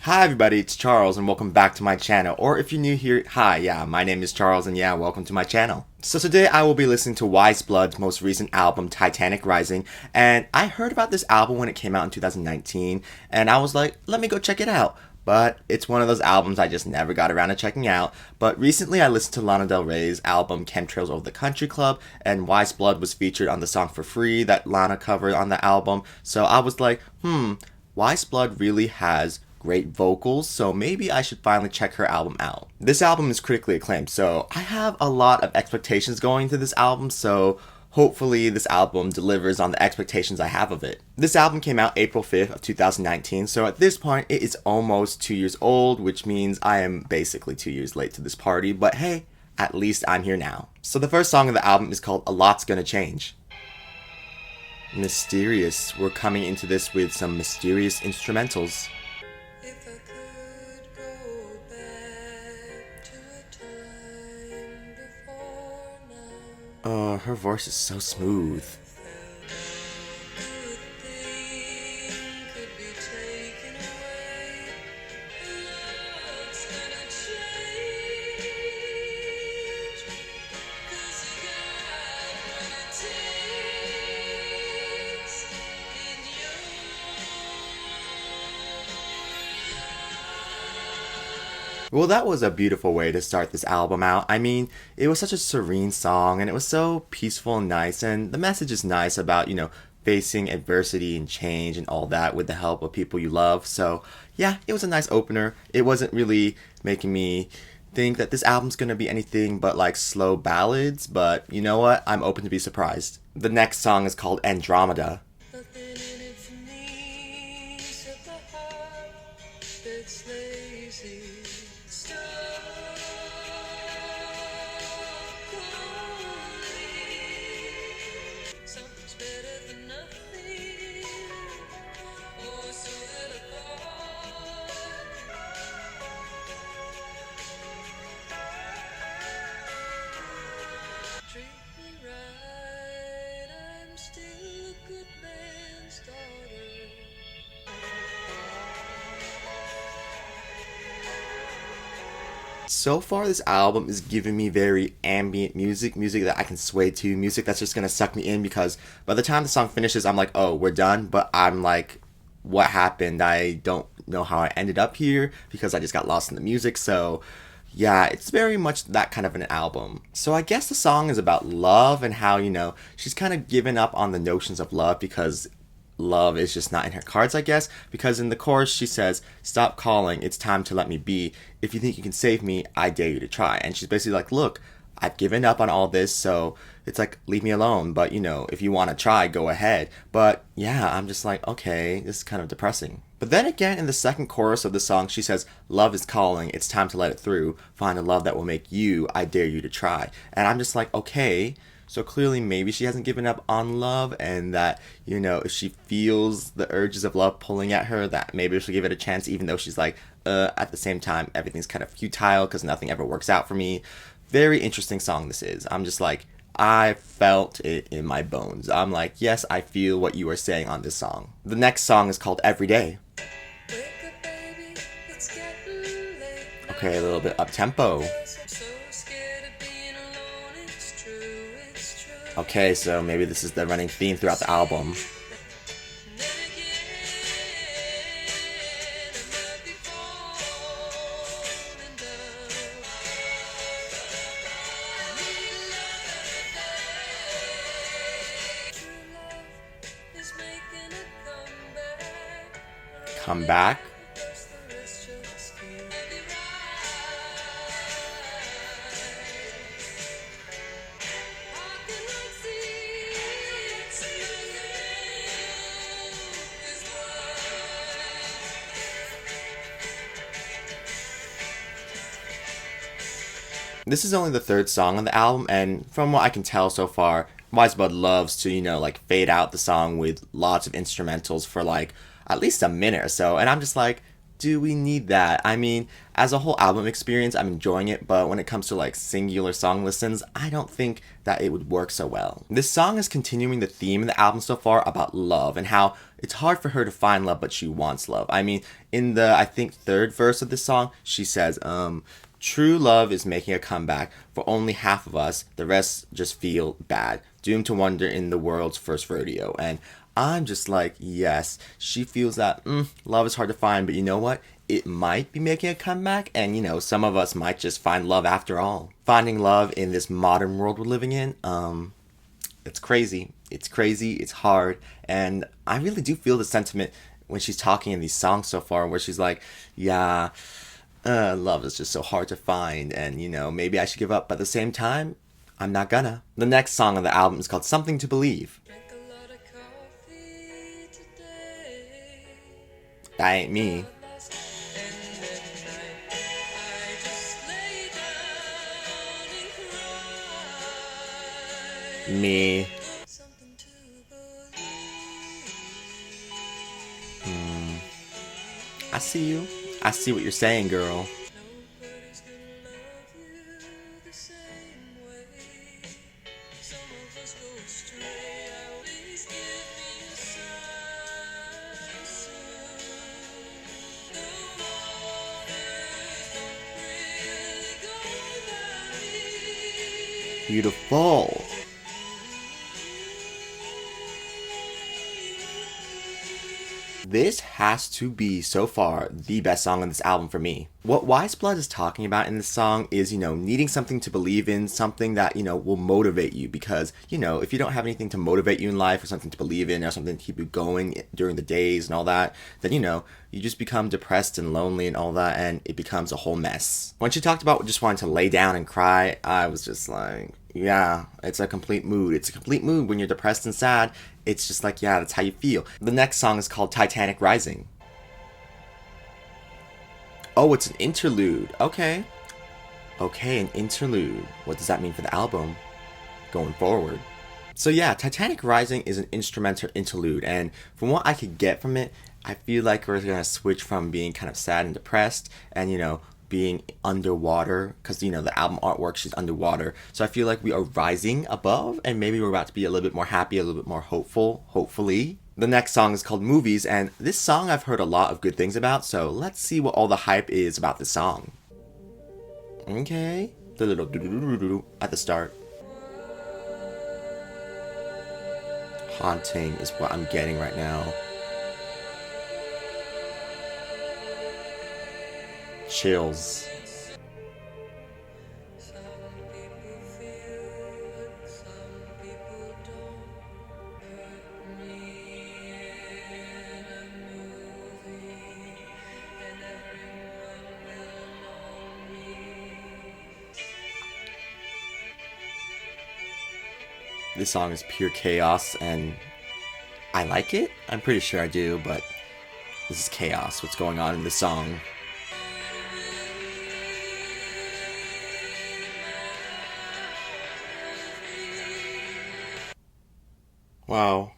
Hi everybody, it's Charles and welcome back to my channel. Or if you're new here, hi, yeah, my name is Charles and yeah, welcome to my channel. So today I will be listening to Weyes Blood's most recent album, Titanic Rising, and I heard about this album when it came out in 2019, and I was like, let me go check it out. But it's one of those albums I just never got around to checking out. But recently I listened to Lana Del Rey's album Chemtrails Over the Country Club, and Weyes Blood was featured on the song For Free that Lana covered on the album. So I was like, Weyes Blood really has great vocals, so maybe I should finally check her album out. This album is critically acclaimed, so I have a lot of expectations going into this album, so hopefully this album delivers on the expectations I have of it. This album came out April 5th of 2019, so at this point it is almost 2 years old, which means I am basically 2 years late to this party, but hey, at least I'm here now. So the first song of the album is called A Lot's Gonna Change. Mysterious. We're coming into this with some mysterious instrumentals. If I could go back to a time before now, Oh, her voice is so smooth. good thing could be taken away. Love's gonna change, 'cause you got what it takes in your Well, that was a beautiful way to start this album out. I mean, it was such a serene song and it was so peaceful and nice, and the message is nice about, facing adversity and change and all that with the help of people you love. So, yeah, it was a nice opener. It wasn't really making me think that this album's gonna be anything but like slow ballads, but you know what? I'm open to be surprised. The next song is called Andromeda. nothing in it for me except the heart that's lazy. Stop calling. Something's better than nothing. Or so that I thought. Treat me right. I'm still a good man's daughter. So far, this album is giving me very ambient music that I can sway to, music that's just gonna suck me in because by the time the song finishes, I'm like, oh, we're done. But I'm like, what happened? I don't know how I ended up here because I just got lost in the music. So, yeah, it's very much that kind of an album. So, I guess the song is about love and how, she's kind of given up on the notions of love because love is just not in her cards, I guess, because in the chorus she says, "Stop calling, it's time to let me be. If you think you can save me, I dare you to try." And she's basically like, look, I've given up on all this, so it's like, leave me alone. But, if you want to try, go ahead. But yeah, I'm just like, okay, this is kind of depressing. But then again, in the second chorus of the song, she says, "Love is calling, it's time to let it through. Find a love that will make you, I dare you to try." And I'm just like, okay, so clearly maybe she hasn't given up on love, and that, if she feels the urges of love pulling at her, that maybe she'll give it a chance, even though she's like, at the same time, everything's kind of futile because nothing ever works out for me. Very interesting song this is. I'm just like, I felt it in my bones. I'm like, yes, I feel what you are saying on this song. The next song is called Every Day. Wake up, baby, it's getting late. Okay, a little bit up tempo. So scared of being alone. It's true, it's true. Okay, so maybe this is the running theme throughout the album. Then again, I might be falling down. Need love. True love is making a comeback. Come back. Because the rest just can't be right. I cannot see it's is This is only the third song on the album, and from what I can tell so far, Wise Bud loves to, like fade out the song with lots of instrumentals for like at least a minute or so, and I'm just like, do we need that? I mean, as a whole album experience, I'm enjoying it, but when it comes to like singular song listens, I don't think that it would work so well. This song is continuing the theme of the album so far about love and how it's hard for her to find love, but she wants love. I mean, in the, I think, third verse of this song, she says, true love is making a comeback for only half of us. The rest just feel bad, doomed to wander in the world's first rodeo. And I'm just like, yes, she feels that love is hard to find, but you know what? It might be making a comeback, and you know, some of us might just find love after all. Finding love in this modern world we're living in, it's crazy. It's crazy, it's hard, and I really do feel the sentiment when she's talking in these songs so far, where she's like, yeah, love is just so hard to find, and you know, maybe I should give up, but at the same time, I'm not gonna. The next song on the album is called Something to Believe. Drank a lot of coffee today. That ain't me. Last and at night, I just lay down and cried. Me. Something to believe. I see you. I see what you're saying, girl. Nobody's gonna love you the same way. Some of us go astray. Please give me a sign soon. The waters don't really go by me. Beautiful. This has to be, so far, the best song on this album for me. What Wise Blood is talking about in this song is, you know, needing something to believe in, something that, you know, will motivate you. Because, you know, if you don't have anything to motivate you in life, or something to believe in, or something to keep you going during the days and all that, then, you know, you just become depressed and lonely and all that, and it becomes a whole mess. When she talked about just wanting to lay down and cry, I was just like, yeah, it's a complete mood. It's a complete mood when you're depressed and sad. It's just like, yeah, that's how you feel. The next song is called Titanic Rising. Oh, it's an interlude. Okay. Okay, an interlude. What does that mean for the album going forward? So yeah, Titanic Rising is an instrumental interlude, and from what I could get from it, I feel like we're gonna switch from being kind of sad and depressed and, you know, being underwater, because, you know, the album artwork, she's underwater. So I feel like we are rising above, and maybe we're about to be a little bit more happy, a little bit more hopeful, hopefully. The next song is called Movies, and this song I've heard a lot of good things about, so let's see what all the hype is about this song. Okay. The little do-do-do-do-do at the start. Haunting is what I'm getting right now. Chills. Some people feel it, some people don't. Put me in a movie, and everyone will know me. This song is pure chaos, and I like it. I'm pretty sure I do, but this is chaos. What's going on in this song? Wow.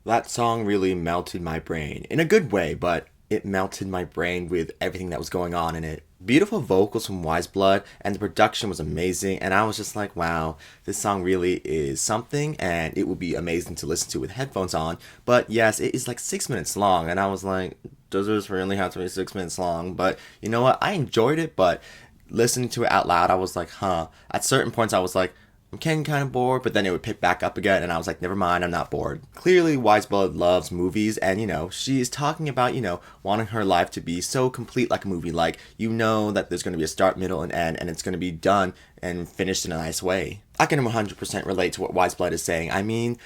That song really melted my brain. In a good way, but it melted my brain with everything that was going on in it. Beautiful vocals from Wise Blood, and the production was amazing, and I was just like, wow, this song really is something, and it would be amazing to listen to with headphones on. But yes, it is like 6 minutes long, and I was like, does this really have to be 6 minutes long? But you know what? I enjoyed it, but listening to it out loud, I was like, huh. At certain points, I was like, I'm getting kind of bored, but then it would pick back up again, and I was like, never mind, I'm not bored. Clearly, Wise Blood loves movies, and, you know, she is talking about, you know, wanting her life to be so complete like a movie. Like, you know that there's going to be a start, middle, and end, and it's going to be done and finished in a nice way. I can 100% relate to what Wise Blood is saying. I mean,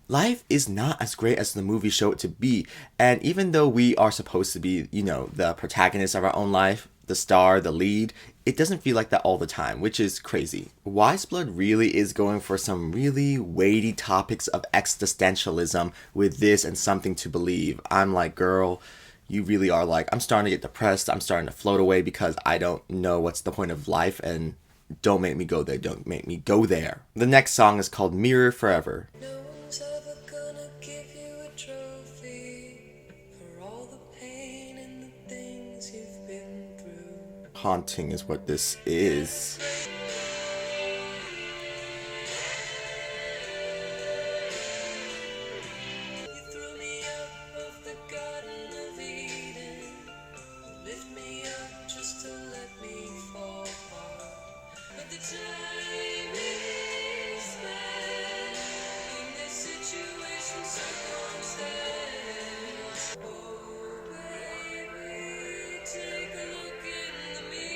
life is not as great as the movies show it to be, and even though we are supposed to be, you know, the protagonist of our own life, the star, the lead, it doesn't feel like that all the time, which is crazy. Wise Blood really is going for some really weighty topics of existentialism with this and Something to Believe. I'm like, girl, you really are like, I'm starting to get depressed, I'm starting to float away because I don't know what's the point of life, and don't make me go there, don't make me go there. The next song is called Mirror Forever. No one's ever gonna give you a trophy for all the pain and the things Haunting is what this is. You threw me out of the Garden of Eden. Lift me up just to let me fall apart. But the time is spent in this situation, circumstance. Oh, baby, take a look in the mirror.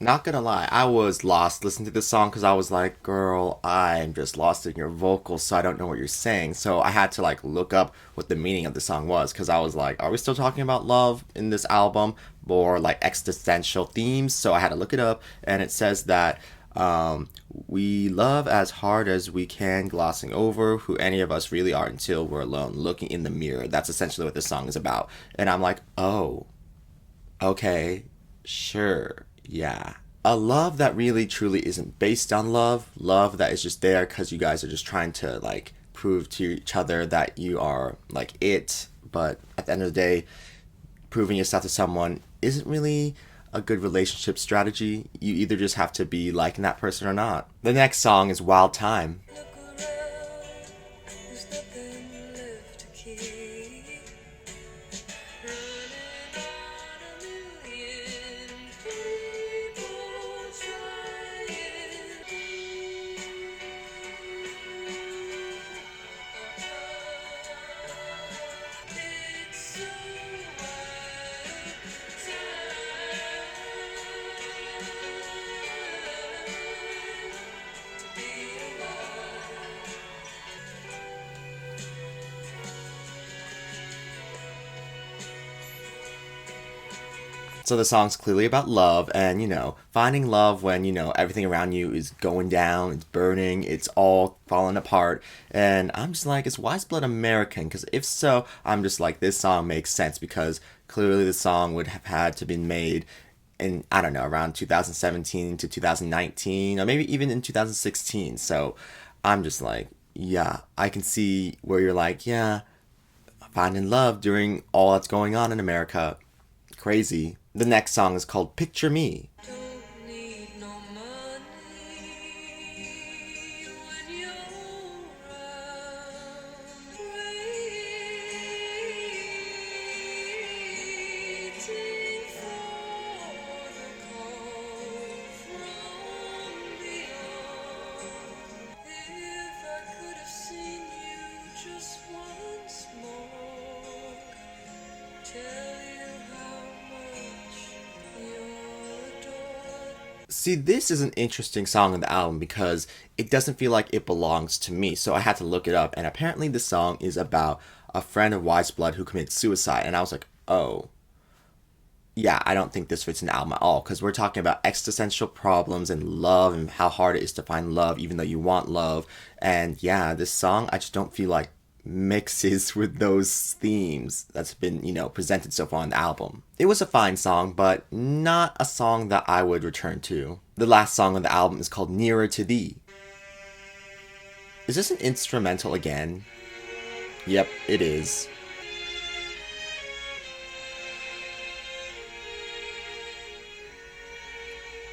Not gonna lie, I was lost listening to this song because I was like, girl, I'm just lost in your vocals, so I don't know what you're saying. So I had to like look up what the meaning of the song was because I was like, are we still talking about love in this album or like existential themes? So I had to look it up, and it says that we love as hard as we can, glossing over who any of us really are until we're alone, looking in the mirror. That's essentially what this song is about. And I'm like, oh, okay, sure, yeah. A love that really truly isn't based on love, love that is just there because you guys are just trying to like prove to each other that you are like it, but at the end of the day, proving yourself to someone isn't really a good relationship strategy. You either just have to be liking that person or not. The next song is Wild Time. Look around, there's nothing left to keep. Running on a million people trying. It's a wild time to be alive. So the song's clearly about love and, finding love when, everything around you is going down, it's burning, it's all falling apart. And I'm just like, is Wise Blood American? Because if so, I'm just like, this song makes sense because clearly the song would have had to been made in, I don't know, around 2017 to 2019, or maybe even in 2016. So I'm just like, yeah, I can see where you're like, yeah, finding love during all that's going on in America. Crazy. The next song is called Picture Me. Don't need no money when you're around. Waiting for the call from beyond. If I could have seen you just once more, tell you how much you're adored. See, this is an interesting song on the album because it doesn't feel like it belongs to me. So I had to look it up, and apparently the song is about a friend of Wise Blood who committed suicide. And I was like, oh, yeah, I don't think this fits in the album at all because we're talking about existential problems and love and how hard it is to find love even though you want love. And yeah, this song I just don't feel like mixes with those themes that's been, presented so far on the album. It was a fine song, but not a song that I would return to. The last song on the album is called Nearer to Thee. Is this an instrumental again? Yep, it is.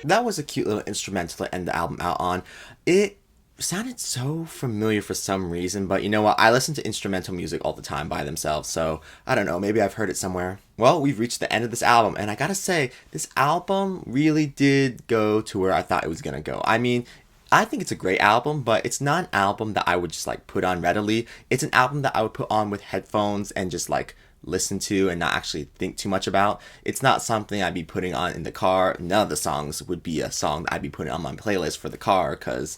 That was a cute little instrumental to end the album out on. It sounded so familiar for some reason, but you know what? I listen to instrumental music all the time by themselves, so I don't know, maybe I've heard it somewhere. Well, we've reached the end of this album, and I gotta say, this album really did go to where I thought it was gonna go. I mean, I think it's a great album, but it's not an album that I would just like put on readily. It's an album that I would put on with headphones and just like listen to and not actually think too much about. It's not something I'd be putting on in the car. None of the songs would be a song that I'd be putting on my playlist for the car because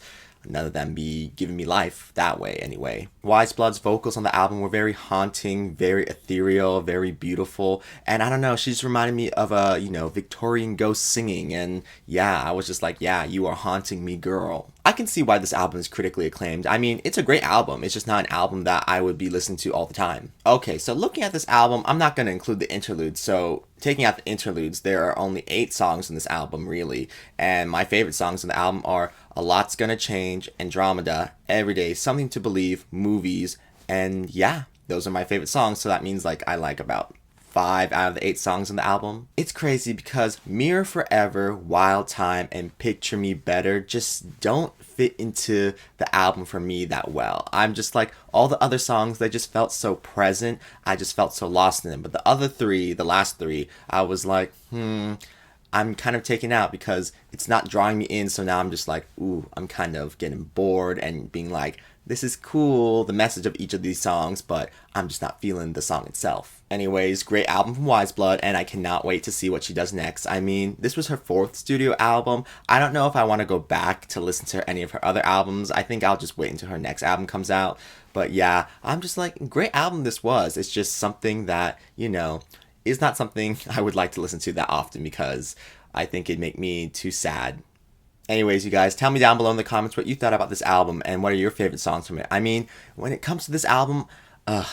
none of them be giving me life that way anyway. Wise Blood's vocals on the album were very haunting, very ethereal, very beautiful, and I don't know, she just reminded me of a, Victorian ghost singing, and yeah, I was just like, yeah, you are haunting me, girl. I can see why this album is critically acclaimed. I mean, it's a great album, it's just not an album that I would be listening to all the time. Okay, so looking at this album, I'm not going to include the interludes, so taking out the interludes, there are only 8 songs in this album, really, and my favorite songs in the album are A Lot's Gonna Change, Andromeda, Everyday, Something to Believe, Movies, and yeah, those are my favorite songs, so that means like I like about 5 out of the 8 songs on the album. It's crazy because Mirror Forever, Wild Time, and Picture Me Better just don't fit into the album for me that well. I'm just like, all the other songs, they just felt so present. I just felt so lost in them. But the other 3, the last 3, I was like, I'm kind of taken out because it's not drawing me in. So now I'm just like, ooh, I'm kind of getting bored and being like, this is cool, the message of each of these songs, but I'm just not feeling the song itself. Anyways, great album from Weyes, and I cannot wait to see what she does next. I mean, this was her 4th studio album. I don't know if I want to go back to listen to any of her other albums. I think I'll just wait until her next album comes out. But yeah, I'm just like, great album this was. It's just something that, is not something I would like to listen to that often because I think it'd make me too sad. Anyways, you guys, tell me down below in the comments what you thought about this album and what are your favorite songs from it. I mean, when it comes to this album,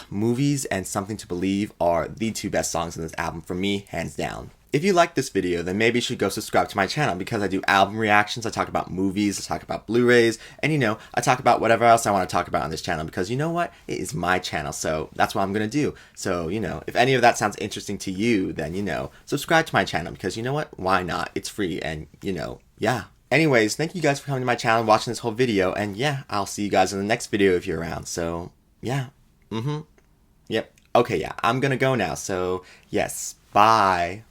Movies and Something to Believe are the 2 best songs in this album for me, hands down. If you like this video, then maybe you should go subscribe to my channel because I do album reactions, I talk about movies, I talk about Blu-rays, and I talk about whatever else I want to talk about on this channel because you know what? It is my channel, so that's what I'm going to do. So, if any of that sounds interesting to you, then, subscribe to my channel because you know what? Why not? It's free and, yeah. Anyways, thank you guys for coming to my channel and watching this whole video, and yeah, I'll see you guys in the next video if you're around, so, yeah, yep, okay, yeah, I'm gonna go now, so, yes, bye.